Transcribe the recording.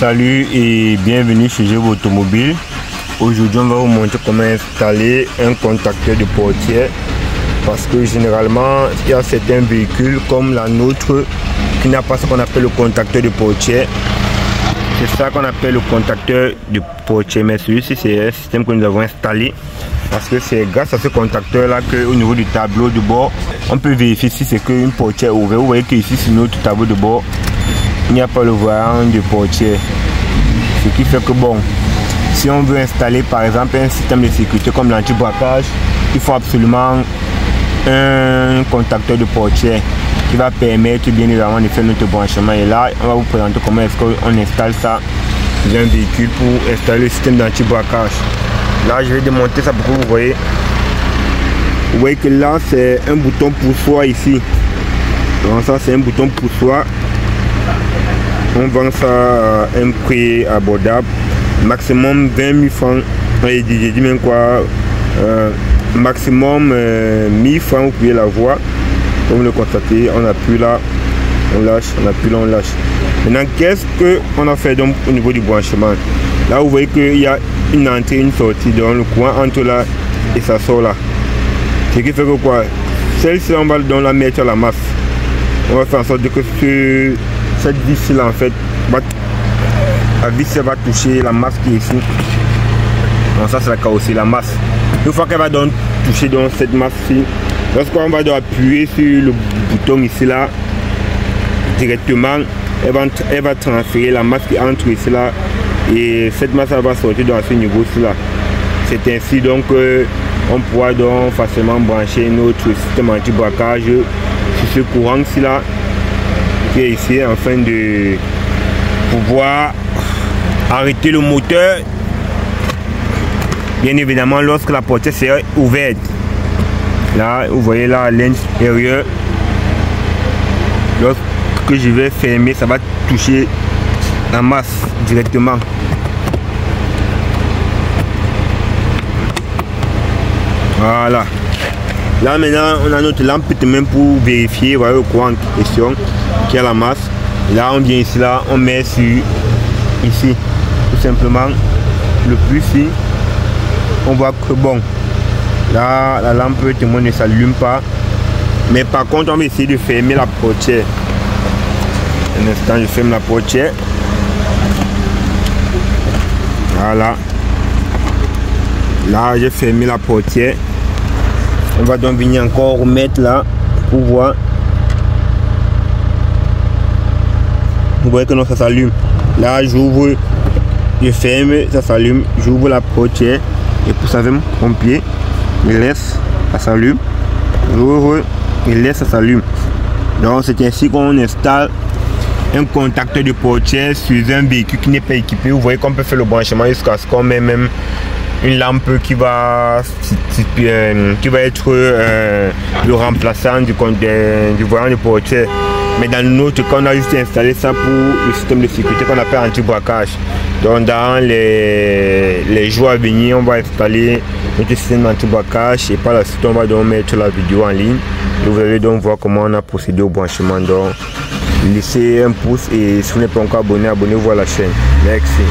Salut et bienvenue chez Jeux Automobile. Aujourd'hui on va vous montrer comment installer un contacteur de portière, parce que généralement il y a certains véhicules comme la nôtre qui n'a pas ce qu'on appelle le contacteur de portière. C'est ça qu'on appelle le contacteur de portière, mais celui-ci c'est un système que nous avons installé parce que c'est grâce à ce contacteur là qu'au niveau du tableau de bord on peut vérifier si c'est qu'une portière ouverte. Vous voyez qu'ici sur notre tableau de bord il n'y a pas le voyant de portière, ce qui fait que bon, si on veut installer par exemple un système de sécurité comme l'anti-braquage, il faut absolument un contacteur de portière qui va permettre bien évidemment de faire notre branchement. Et là on va vous présenter comment est-ce qu'on installe ça dans un véhicule pour installer le système d'anti-braquage. Là je vais démonter ça pour que vous voyez. Vous voyez que là c'est un bouton poussoir ici, donc ça c'est un bouton poussoir. On vend ça à un prix abordable, maximum 20 000 francs. J'ai dit même quoi, maximum 1000 francs, vous pouvez la voir. Comme vous le constatez, on appuie là, on lâche, on appuie là, on lâche. Maintenant, qu'est-ce qu'on a fait donc au niveau du branchement? Là, vous voyez qu'il y a une entrée, une sortie dans le coin entre là et ça sort là. Ce qui fait que quoi, celle-ci, on va donc la mettre à la masse. On va faire en sorte que cette vis là en fait, la vis va toucher la masse qui est ici. Donc ça c'est la carrosserie, la masse. Une fois qu'elle va donc toucher dans cette masse ci, lorsqu'on va donc appuyer sur le bouton ici là, directement elle va transférer la masse qui entre ici là, et cette masse elle va sortir dans ce niveau ci là. C'est ainsi donc on pourra donc facilement brancher notre système anti-braquage sur ce courant ci là qui est ici, afin de pouvoir arrêter le moteur bien évidemment lorsque la portière sera ouverte. Là vous voyez là à l'intérieur, lorsque je vais fermer ça va toucher la masse directement. Voilà, là maintenant on a notre lampe même pour vérifier, voilà le courant en question qui a la masse. Là on vient ici, là on met sur ici tout simplement le plus ici, on voit que bon là la lampe témoin ne s'allume pas, mais par contre on va essayer de fermer la portière. Un instant, je ferme la portière. Voilà, là j'ai fermé la portière. On va donc venir encore remettre là pour voir. Vous voyez que non, ça s'allume. Là j'ouvre, je ferme, ça s'allume. J'ouvre la portière et pour ça mon pompier, je laisse, ça s'allume. J'ouvre, je laisse, ça s'allume. Donc c'est ainsi qu'on installe un contacteur de portière sur un véhicule qui n'est pas équipé. Vous voyez qu'on peut faire le branchement jusqu'à ce qu'on met même une lampe qui va être le remplaçant du voyant de portière. Mais dans notre cas, on a juste installé ça pour le système de sécurité qu'on appelle anti-braquage. Donc dans les jours à venir, on va installer notre système anti-braquage et par la suite on va donc mettre la vidéo en ligne. Et vous allez donc voir comment on a procédé au branchement. Donc laissez un pouce et si vous n'êtes pas encore abonné, abonnez-vous à la chaîne. Merci.